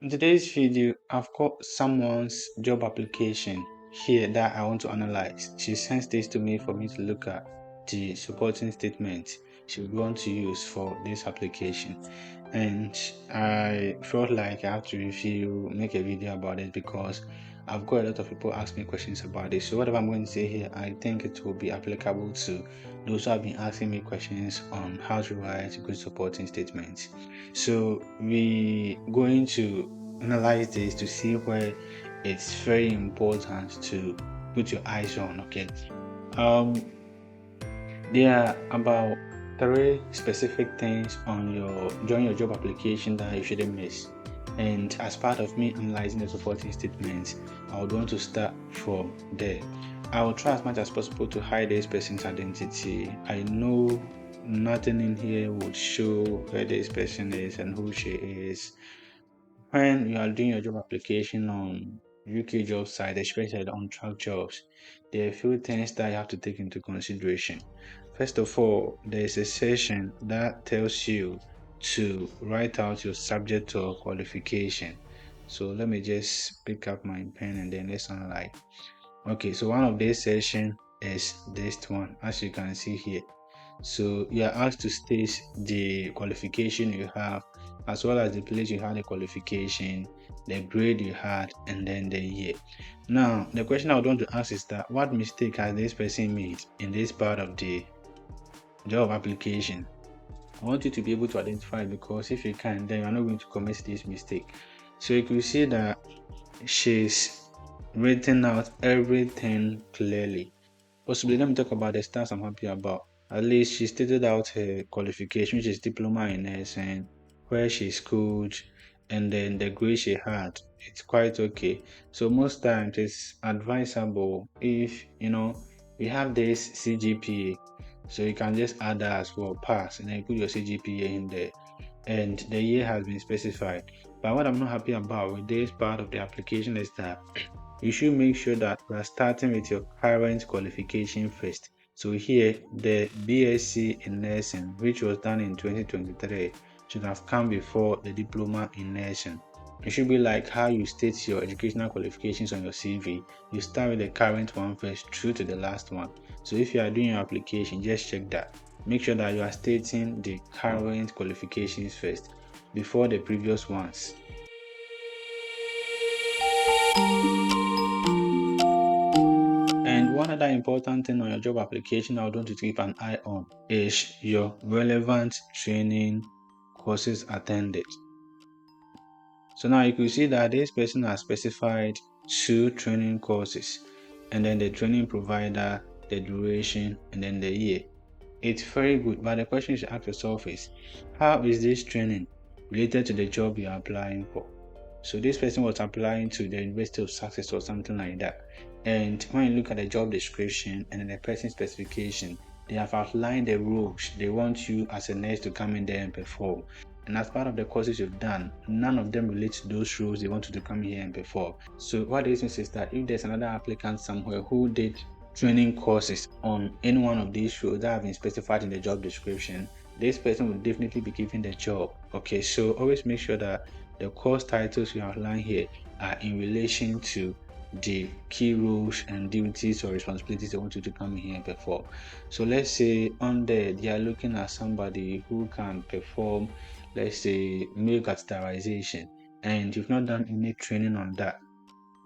In today's video, I've got someone's job application here that I want to analyze. She sent this to me for me to look at the supporting statement she would want to use for this application. And I felt like I have to review, make a video about it because I've got a lot of people ask me questions about this. So whatever I'm going to say here, I think it will be applicable to those who have been asking me questions on how to write good supporting statements. So we going to analyze this to see where it's very important to put your eyes on. Okay. Um, there are about three specific things on during your job application that you shouldn't miss. And as part of me analyzing the supporting statements, I would want to start from there. I will try as much as possible to hide this person's identity. I know nothing in here would show where this person is and who she is. When you are doing your job application on UK job site, especially on track jobs, there are a few things that you have to take into consideration. First of all, there is a section that tells you to write out your subject or qualification. So let me just pick up my pen and then let's analyze. Okay, so one of these sessions is this one, as you can see here. So you are asked to state the qualification you have, as well as the place you had the qualification, the grade you had, and then the year. Now, the question I would want to ask is that what mistake has this person made in this part of the job application? I want you to be able to identify it, because if you can, then you're not going to commit this mistake. So you can see that she's written out everything clearly. Possibly, let me talk about the stars I'm happy about. At least she stated out her qualification, which is diploma in nursing, where she schooled, and then the grade she had. It's quite okay. So most times it's advisable if you have this CGPA, so you can just add that as well, pass, and then you put your CGPA in there, and the year has been specified. But what I'm not happy about with this part of the application is that you should make sure that we are starting with your current qualification first. So here, the BSc in nursing, which was done in 2023, should have come before the diploma in nursing. It should be like how you state your educational qualifications on your CV. You start with the current one first through to the last one. So if you are doing your application, just check that. Make sure that you are stating the current qualifications first before the previous ones. And one other important thing on your job application I would want you to keep an eye on is your relevant training courses attended. So now you can see that this person has specified 2 training courses, and then the training provider, the duration, and then the year. It's very good, but the question you should ask yourself is, how is this training related to the job you are applying for? So this person was applying to the University of Sussex or something like that. And when you look at the job description and the person specification, they have outlined the roles they want you as a nurse to come in there and perform. And as part of the courses you've done, none of them relate to those roles they want you to come here and perform. So what this means is that if there's another applicant somewhere who did training courses on any one of these roles that have been specified in the job description, this person will definitely be given the job. Okay, so always make sure that the course titles you outline here are in relation to the key roles and duties or responsibilities they want you to come here and perform. So let's say on there they are looking at somebody who can perform, let's say, milk catheterization, and you've not done any training on that.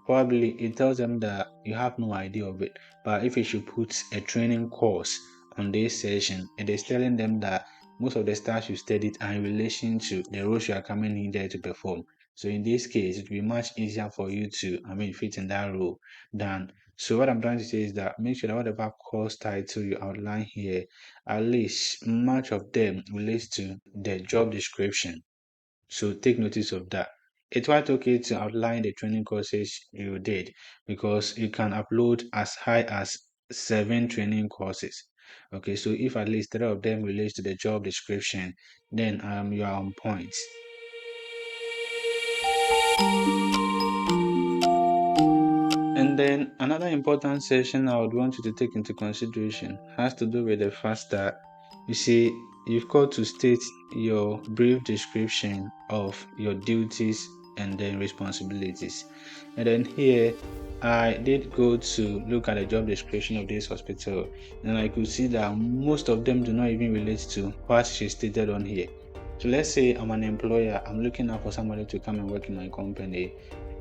Probably it tells them that you have no idea of it. But if you should put a training course on this session, it is telling them that most of the stuff you studied are in relation to the roles you are coming in there to perform. So in this case, it will be much easier for you to, fit in that role than. So what I'm trying to say is that make sure that whatever course title you outline here, at least much of them relates to the job description. So take notice of that. It's quite okay to outline the training courses you did, because you can upload as high as 7 training courses. Okay, so if at least 3 of them relates to the job description, then you are on point. And then another important section I would want you to take into consideration has to do with the fact that you see you've got to state your brief description of your duties and then responsibilities. And then here I did go to look at the job description of this hospital, and I could see that most of them do not even relate to what she stated on here. So let's say I'm an employer, I'm looking out for somebody to come and work in my company,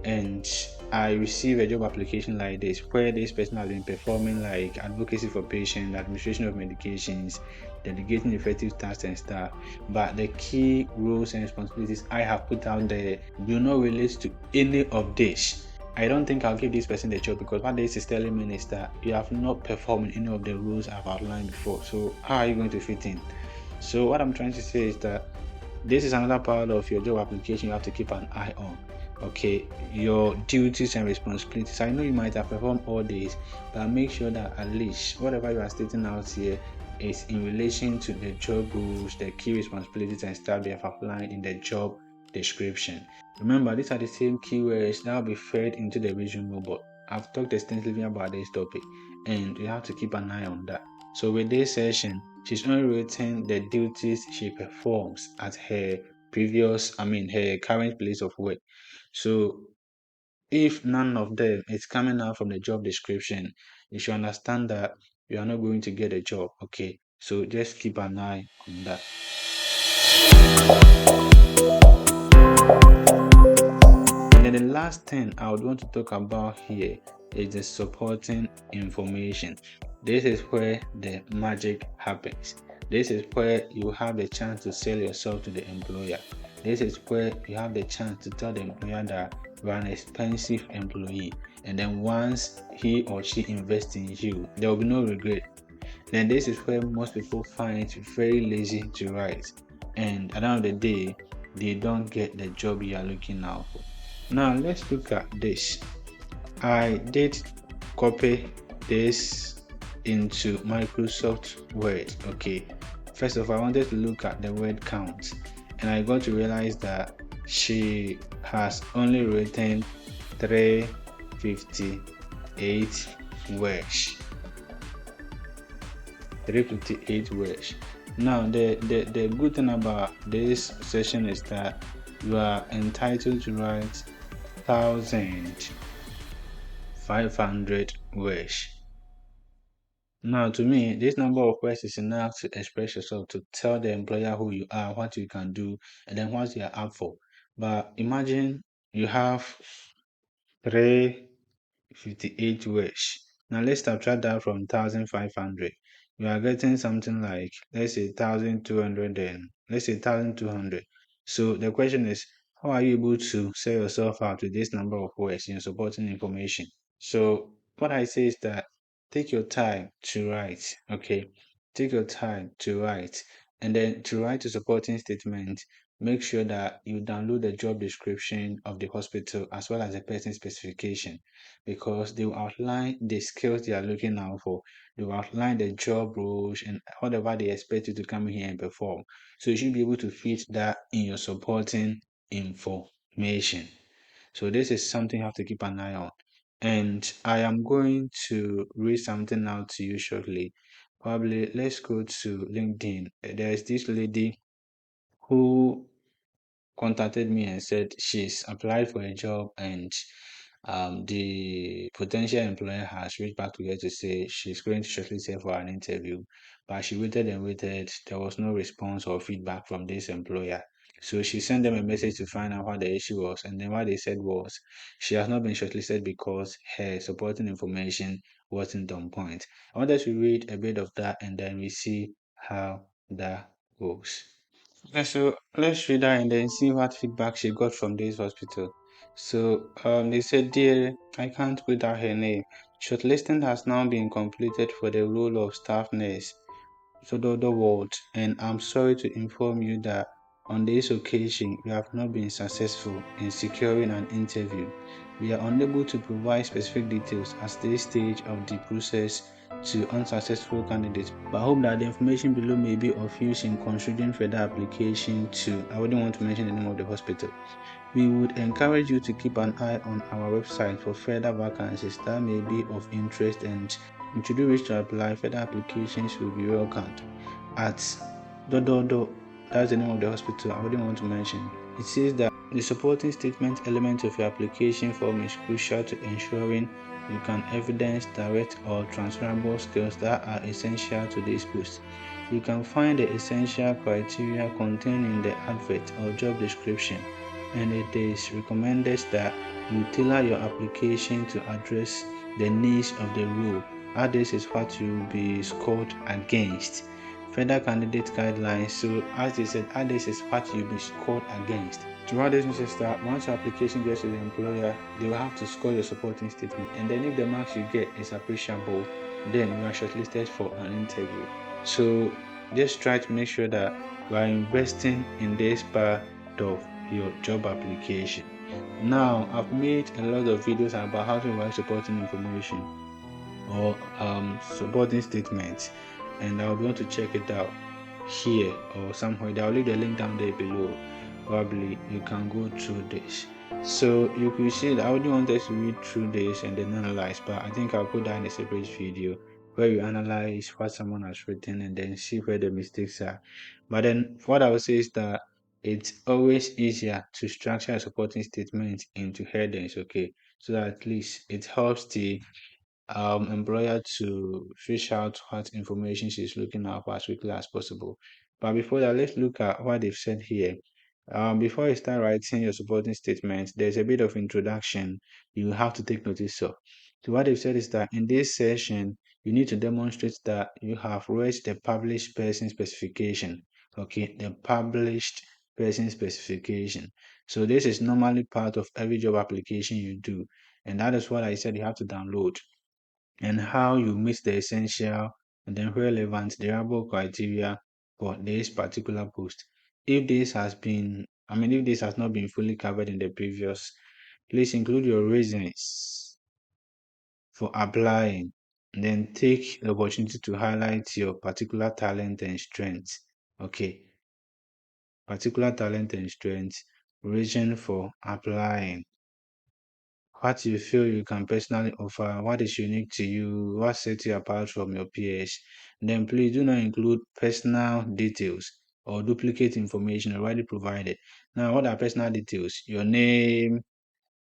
and I receive a job application like this, where this person has been performing like advocacy for patients, administration of medications, delegating effective tasks and stuff. But the key roles and responsibilities I have put out there do not relate to any of this. I don't think I'll give this person the job, because what this is telling me is that you have not performed any of the rules I've outlined before. So how are you going to fit in? So what I'm trying to say is that this is another part of your job application you have to keep an eye on. Okay, your duties and responsibilities. I know you might have performed all these, but make sure that at least whatever you are stating out here is in relation to the job rules, the key responsibilities and stuff they have applied in the job description. Remember, these are the same keywords that will be fed into the resume, but I've talked extensively about this topic, and you have to keep an eye on that. So with this session, she's only written the duties she performs at her her current place of work. So if none of them is coming out from the job description, you should understand that you are not going to get a job. Okay, so just keep an eye on that. And then the last thing I would want to talk about here is the supporting information. This is where the magic happens. This is where you have the chance to sell yourself to the employer. This is where you have the chance to tell the employer that you are an expensive employee. And then once he or she invests in you, there will be no regret. Then this is where most people find it very lazy to write. And at the end of the day, they don't get the job you are looking out for. Now let's look at this. I did copy this into Microsoft Word. Okay, first of all, I wanted to look at the word count, and I got to realize that she has only written 358 words. 358 words. Now the good thing about this session is that you are entitled to write 1,500 words. Now, to me, this number of words is enough to express yourself, to tell the employer who you are, what you can do, and then what you are up for. But imagine you have 358 words. Now, let's subtract that from 1,500. You are getting something like, let's say 1,200, and let's say 1,200. So the question is, how are you able to sell yourself out with this number of words in supporting information? So what I say is that take your time to write, okay? Take your time to write. And then to write a supporting statement, make sure that you download the job description of the hospital as well as the person specification, because they will outline the skills they are looking out for. They will outline the job roles and whatever they expect you to come here and perform. So you should be able to fit that in your supporting information. So this is something you have to keep an eye on. And I am going to read something out to you shortly. Probably let's go to LinkedIn. There is this lady who contacted me and said she's applied for a job, and the potential employer has reached back to her to say she's going to shortlist her for an interview. But she waited and waited. There was no response or feedback from this employer. So she sent them a message to find out what the issue was, and then what they said was she has not been shortlisted because her supporting information wasn't on point. I wanted to read a bit of that, and then we see how that goes. Okay, so let's read that and then see what feedback she got from this hospital. So they said, "Dear, I can't put out her name. Shortlisting has now been completed for the role of staff nurse, Sododo Ward, and I'm sorry to inform you that on this occasion we have not been successful in securing an interview. We are unable to provide specific details at this stage of the process to unsuccessful candidates, but I hope that the information below may be of use in considering further application to," I wouldn't want to mention the name of the hospital. "We would encourage you to keep an eye on our website for further vacancies that may be of interest, and should you wish to apply, further applications will be welcomed. At Dododo," that's the name of the hospital, I wouldn't want to mention. It says that The supporting statement element of your application form is crucial to ensuring you can evidence direct or transferable skills that are essential to this post. You can find the essential criteria contained in the advert or job description, and it is recommended that you tailor your application to address the needs of the role, as this is what you will be scored against. Further candidate guidelines. So, as they said, as this is what you'll be scored against. To what this means that once your application gets to the employer, they will have to score your supporting statement. And then if the marks you get is appreciable, then you are shortlisted for an interview. So just try to make sure that you are investing in this part of your job application. Now, I've made a lot of videos about how to write supporting information or supporting statements, and I'll be able to check it out here or somewhere. I'll leave the link down there below. Probably you can go through this. So you could see that I wouldn't want us to read through this and then analyze, but I think I'll put that in a separate video where you analyze what someone has written and then see where the mistakes are. But then what I would say is that it's always easier to structure a supporting statement into headings, okay? So that at least it helps the employer to fish out what information she's looking at as quickly as possible. But before that, let's look at what they've said here. Before you start writing your supporting statement, there's a bit of introduction you have to take notice of. So what they've said is that in this session, you need to demonstrate that you have read the published person specification. Okay, the published person specification. So this is normally part of every job application you do, and that is what I said you have to download, and how you meet the essential and then relevant durable criteria for this particular post. If this has been, if this has not been fully covered in the previous, please include your reasons for applying. And then take the opportunity to highlight your particular talent and strength. Okay, particular talent and strength, reason for applying, what you feel you can personally offer, what is unique to you, what sets you apart from your peers. Then please do not include personal details or duplicate information already provided. Now, what are personal details? Your name,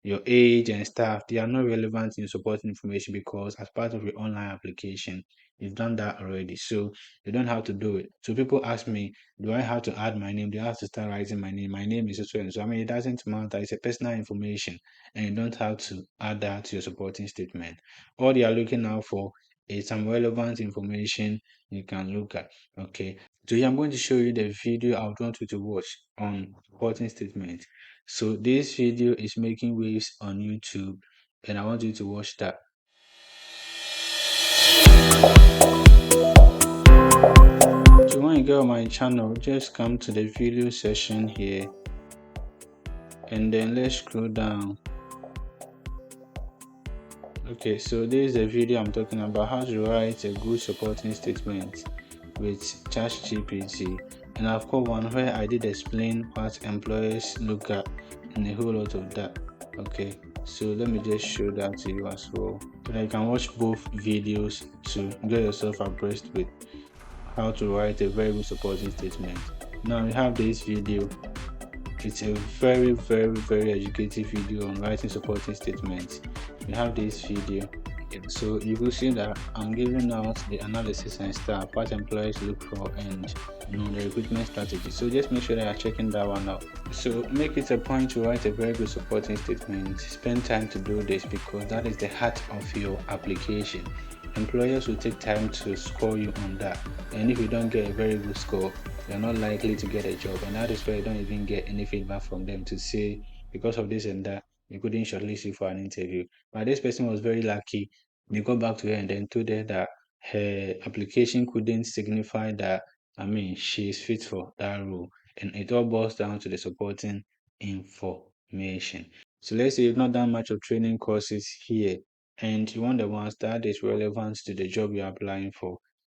your age and stuff, they are not relevant in supporting information because as part of your online application, you've done that already. So you don't have to do it. So people ask me, do I have to add my name? Do I have to start writing my name? My name is so and so. It doesn't matter. It's a personal information and you don't have to add that to your supporting statement. All they are looking out for is some relevant information you can look at. Okay. So here I'm going to show you the video I want you to watch on supporting statement. So this video is making waves on YouTube and I want you to watch that. So when you go on my channel, just come to the video section here and then let's scroll down. Okay, so this is the video I'm talking about, how to write a good supporting statement with ChatGPT. And I've got one where I did explain what employers look at and a whole lot of that. Okay, so let me just show that to you as well, so that you can watch both videos to get yourself abreast with how to write a very good supporting statement. Now we have this video. It's a very educative video on writing supporting statements. We have this video. So you will see that I'm giving out the analysis and stuff, what employers look for, and the recruitment strategy. So just make sure that you're checking that one out. So make it a point to write a very good supporting statement. Spend time to do this because that is the heart of your application. Employers will take time to score you on that, and if you don't get a very good score, you're not likely to get a job, and that is why you don't even get any feedback from them to say because of this and that we couldn't shortlist you for an interview. But this person was very lucky. They got back to her and then told her that her application couldn't signify that she is fit for that role, and it all boils down to the supporting information. So let's say you've not done much of training courses here and you want the ones that is relevant to the job you're applying for.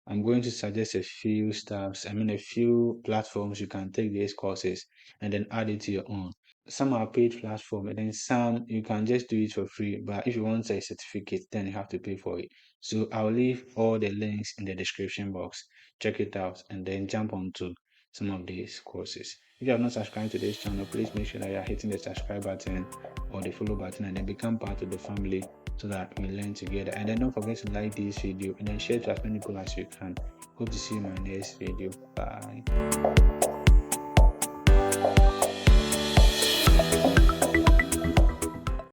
I'm going to suggest a few steps, a few platforms you can take these courses and then add it to your own. Some are paid platform and then some you can just do it for free, but if you want a certificate then you have to pay for it. So I'll leave all the links in the description box. Check it out and then jump onto some of these courses. If you have not subscribed to this channel, please make sure that you are hitting the subscribe button or the follow button and then become part of the family so that we learn together. And then don't forget to like this video and then share to as many people as you can. Hope to see you in my next video. Bye.